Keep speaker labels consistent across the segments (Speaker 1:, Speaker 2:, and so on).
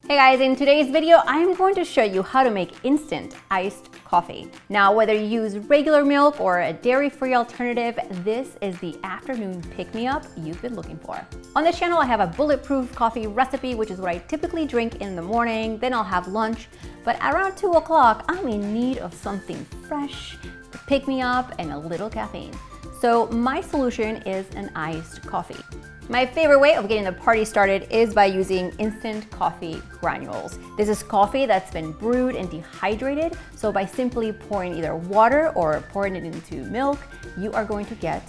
Speaker 1: Hey guys, in today's video, I'm going to show you how to make instant iced coffee. Now, whether you use regular milk or a dairy-free alternative, this is the afternoon pick-me-up you've been looking for. On this channel, I have a bulletproof coffee recipe, which is what I typically drink in the morning, then I'll have lunch. But around 2 o'clock, I'm in need of something fresh to pick me up and a little caffeine. So my solution is an iced coffee. My favorite way of getting the party started is by using instant coffee granules. This is coffee that's been brewed and dehydrated, so by simply pouring either water or pouring it into milk, you are going to get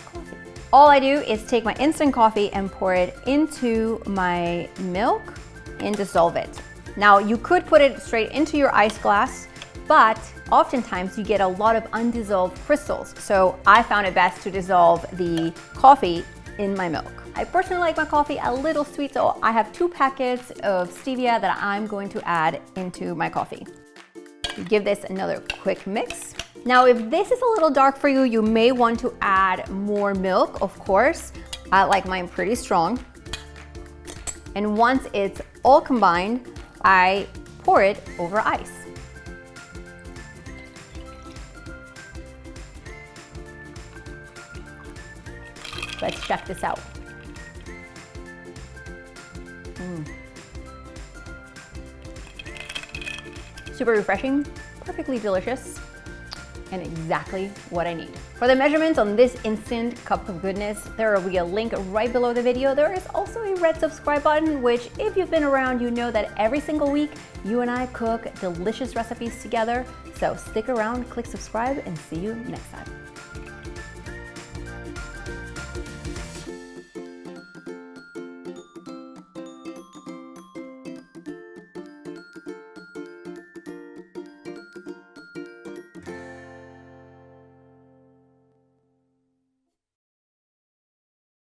Speaker 1: coffee. All I do is take my instant coffee and pour it into my milk and dissolve it. Now, you could put it straight into your ice glass, but oftentimes you get a lot of undissolved crystals, so I found it best to dissolve the coffee in my milk. I personally like my coffee a little sweet, so I have 2 packets of stevia that I'm going to add into my coffee. Give this another quick mix. Now, if this is a little dark for you, you may want to add more milk, of course. I like mine pretty strong. And once it's all combined, I pour it over ice. Let's check this out. Super refreshing, perfectly delicious, and exactly what I need. For the measurements on this instant cup of goodness, there will be a link right below the video. There is also a red subscribe button, which if you've been around, you know that every single week, you and I cook delicious recipes together. So stick around, click subscribe, and see you next time.